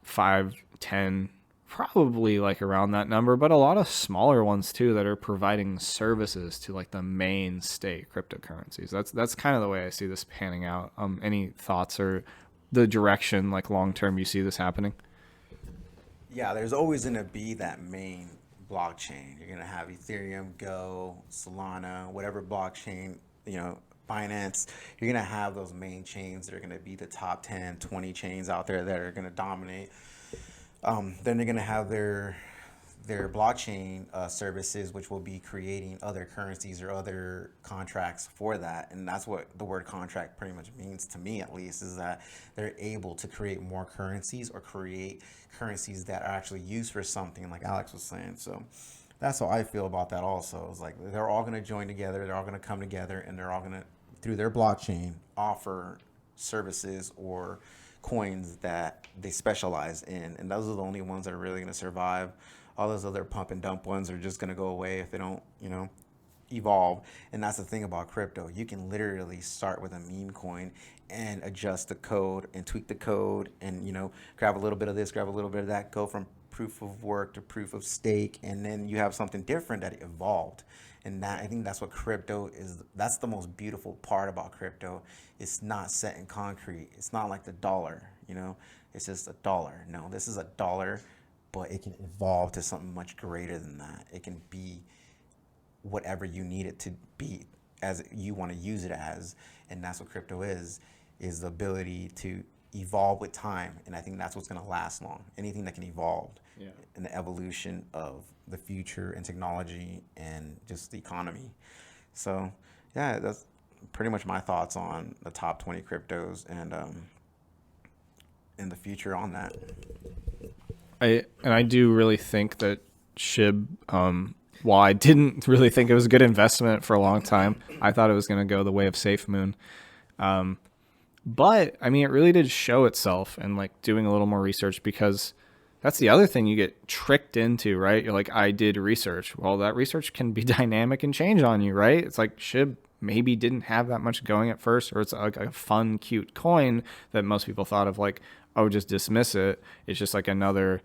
5, 10 probably like around that number, but a lot of smaller ones too that are providing services to like the mainstay cryptocurrencies. That's kind of the way I see this panning out. Any thoughts or the direction like long term you see this happening? Yeah, there's always going to be that main blockchain. You're going to have Ethereum, Go, Solana, whatever blockchain, Binance. You're going to have those main chains that are going to be the top 10, 20 chains out there that are going to dominate. Then they're going to have their blockchain services, which will be creating other currencies or other contracts for that. And that's what the word contract pretty much means to me, at least, is that they're able to create more currencies or create currencies that are actually used for something, like Alex was saying. So that's how I feel about that also. It's like they're all going to join together, they're all going to come together, and they're all going to, through their blockchain, offer services or coins that they specialize in. And those are the only ones that are really going to survive. All those other pump and dump ones are just going to go away if they don't, evolve. And that's the thing about crypto. You can literally start with a meme coin and adjust the code and tweak the code and, grab a little bit of this, grab a little bit of that, go from proof of work to proof of stake. And then you have something different that evolved. And that, I think that's what crypto is. That's the most beautiful part about crypto. It's not set in concrete. It's not like the dollar, it's just a dollar. No, this is a dollar, but it can evolve to something much greater than that. It can be whatever you need it to be as you want to use it as. And that's what crypto is the ability to evolve with time. And I think that's what's going to last long. Anything that can evolve in the evolution of the future and technology and just the economy. So yeah, that's pretty much my thoughts on the top 20 cryptos and in the future on that. I do really think that SHIB, while I didn't really think it was a good investment for a long time, I thought it was going to go the way of SafeMoon. But I mean, it really did show itself, and like doing a little more research, because that's the other thing you get tricked into, right? You're like, I did research. Well, that research can be dynamic and change on you, right? It's like SHIB maybe didn't have that much going at first, or it's like a fun, cute coin that most people thought of like, oh, just dismiss it. It's just like another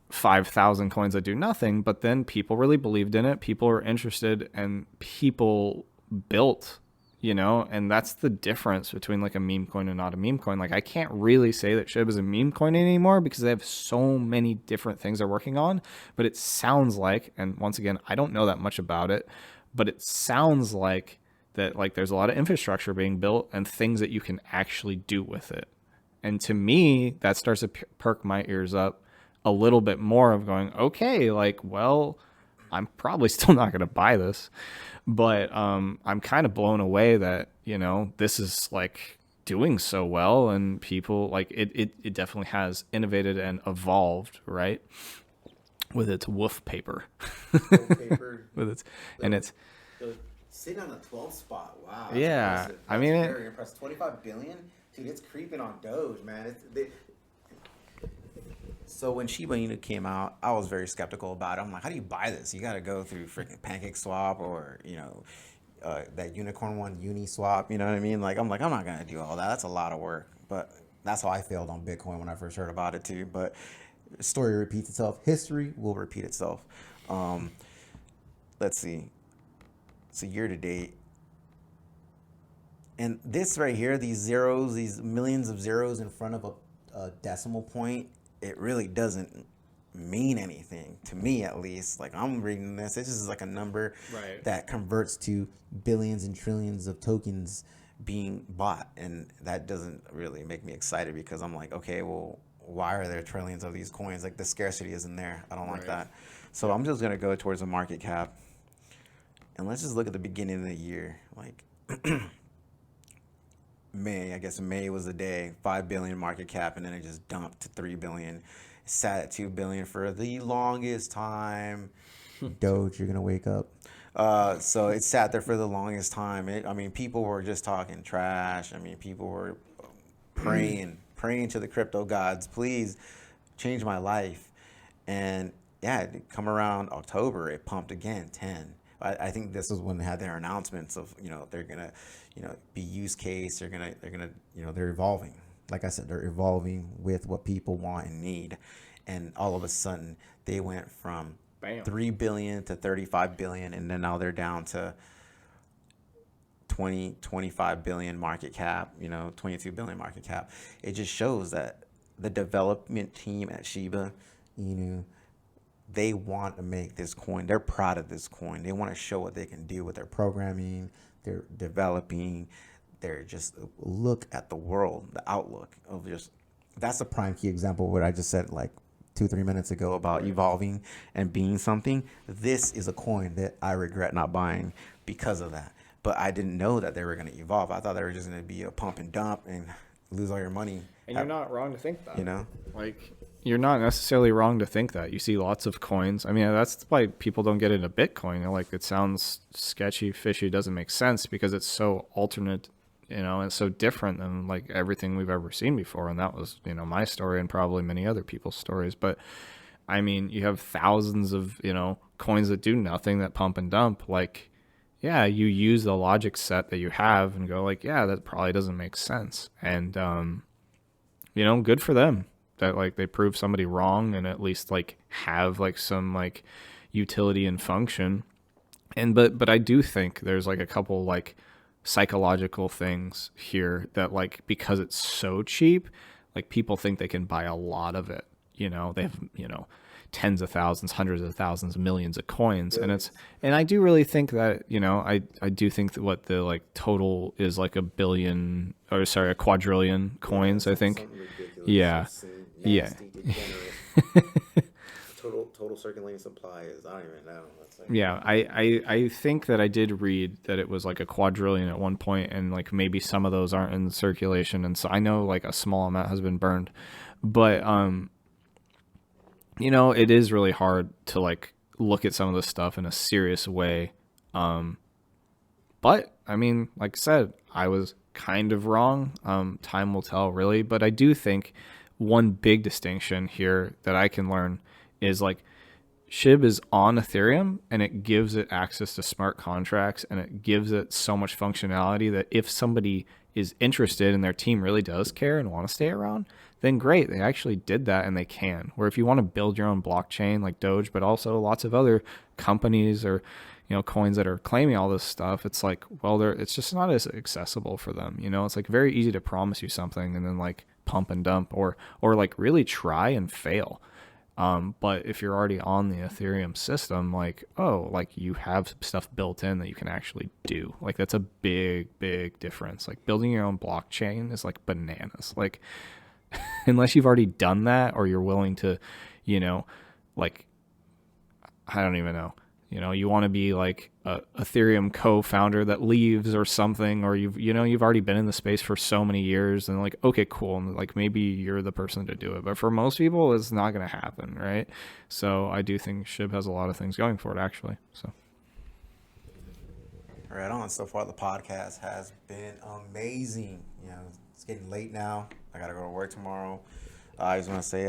5,000 coins that do nothing. But then people really believed in it. People were interested, and people built, and that's the difference between like a meme coin and not a meme coin. Like, I can't really say that SHIB is a meme coin anymore because they have so many different things they're working on. But it sounds like, and once again, I don't know that much about it, but it sounds like that like there's a lot of infrastructure being built and things that you can actually do with it. And to me, that starts to perk my ears up a little bit more of going, okay, like, well, I'm probably still not going to buy this, but I'm kind of blown away that, this is like doing so well, and people like it definitely has innovated and evolved, right? With its woof paper. Paper. With its, and it's sitting on the 12th spot. Wow. Yeah. Impressive. I mean, very impressive. 25 billion? Dude, it's creeping on Doge, man. So when Shiba Inu came out, I was very skeptical about it. I'm like, how do you buy this? You got to go through freaking PancakeSwap or, that unicorn one, Uniswap. You know what I mean? Like, I'm not going to do all that. That's a lot of work. But that's how I failed on Bitcoin when I first heard about it too. But the story repeats itself. History will repeat itself. Let's see. So year to date. And this right here, these zeros, these millions of zeros in front of a decimal point, it really doesn't mean anything to me, at least. Like, I'm reading this is like a number that converts to billions and trillions of tokens being bought, and that doesn't really make me excited, because I'm like, okay, well, why are there trillions of these coins? Like, the scarcity isn't there. I don't like that. So I'm just gonna go towards the market cap, and let's just look at the beginning of the year. Like May was the day, 5 billion market cap, and then it just dumped to 3 billion. It sat at 2 billion for the longest time. Doge, you're gonna wake up. So it sat there for the longest time. People were just talking trash. People were praying to the crypto gods, please change my life. And yeah, it come around October, it pumped again, 10. I think this is when they had their announcements of, they're gonna, be use case. They're gonna, they're evolving. Like I said, they're evolving with what people want and need. and all of a sudden they went from Bam. 3 billion to 35 billion, and then now they're down to 25 billion market cap, 22 billion market cap. It just shows that the development team at Shiba, they want to make this coin. They're proud of this coin. They want to show what they can do with their programming, their developing. They're just look at the world, the outlook of just. That's a prime key example of what I just said like 2-3 minutes ago about evolving and being something. This is a coin that I regret not buying because of that. But I didn't know that they were going to evolve. I thought they were just going to be a pump and dump and lose all your money. And you're not wrong to think that. Like, you're not necessarily wrong to think that. You see lots of coins. I mean, that's why people don't get into Bitcoin. Like, it sounds sketchy, fishy, doesn't make sense because it's so alternate, and so different than like everything we've ever seen before. And that was, my story and probably many other people's stories. But I mean, you have thousands of, coins that do nothing, that pump and dump. Like, yeah, you use the logic set that you have and go like, yeah, that probably doesn't make sense. And, good for them that like they prove somebody wrong and at least like have like some like utility and function. And, but I do think there's like a couple like psychological things here that like, because it's so cheap, like people think they can buy a lot of it. They have, tens of thousands, hundreds of thousands, millions of coins. And I do really think that, I do think that what the like total is like a quadrillion coins, I think. Yeah. Yeah. Total circulating supply is, I don't even know. Yeah. I think that I did read that it was like a quadrillion at one point, and like maybe some of those aren't in circulation. And so I know like a small amount has been burned, but, it is really hard to like look at some of this stuff in a serious way. But I mean, like I said, I was kind of wrong. Time will tell really, but I do think one big distinction here that I can learn is like SHIB is on Ethereum and it gives it access to smart contracts and it gives it so much functionality that if somebody is interested and their team really does care and want to stay around, then great, they actually did that and they can. Where if you want to build your own blockchain like Doge, but also lots of other companies or coins that are claiming all this stuff, it's like, well, it's just not as accessible for them. It's like very easy to promise you something and then like pump and dump or like really try and fail. But if you're already on the Ethereum system, like, oh, like you have stuff built in that you can actually do. Like that's a big, big difference. Like building your own blockchain is like bananas. Like unless you've already done that or you're willing to, like, I don't even know. You want to be like a Ethereum co-founder that leaves or something, or you've already been in the space for so many years and like, okay, cool. And like, maybe you're the person to do it, but for most people it's not going to happen. Right. So I do think SHIB has a lot of things going for it actually. So. Right on. So far the podcast has been amazing. It's getting late now. I got to go to work tomorrow. I just want to say,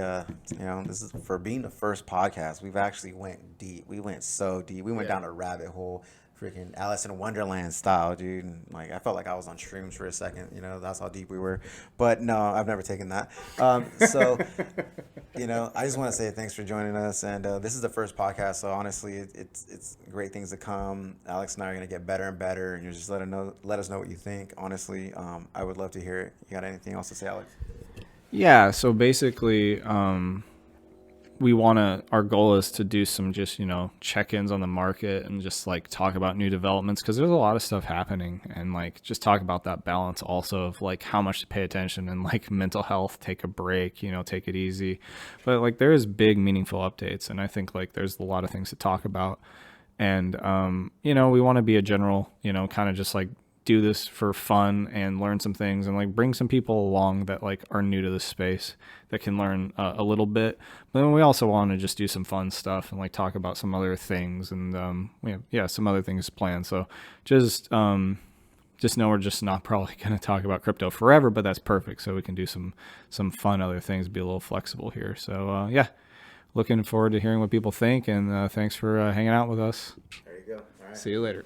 this is for being the first podcast. We've actually went deep. We went so deep. We went down a rabbit hole, freaking Alice in Wonderland style, dude. And like I felt like I was on shrooms for a second. That's how deep we were. But no, I've never taken that. So, I just want to say thanks for joining us. And this is the first podcast, so honestly, it's great things to come. Alex and I are gonna get better and better. And you just let us know what you think. Honestly, I would love to hear it. You got anything else to say, Alex? Yeah, so basically, our goal is to do some just, check-ins on the market and just like talk about new developments because there's a lot of stuff happening and like just talk about that balance also of like how much to pay attention and like mental health, take a break, take it easy. But like there is big meaningful updates and I think like there's a lot of things to talk about. And, we want to be a general, kind of just like do this for fun and learn some things and like bring some people along that like are new to this space that can learn a little bit. But then we also want to just do some fun stuff and like talk about some other things and we have some other things planned. So just know we're just not probably going to talk about crypto forever, but that's perfect. So we can do some fun other things, be a little flexible here. So looking forward to hearing what people think and thanks for hanging out with us. There you go. All right. See you later.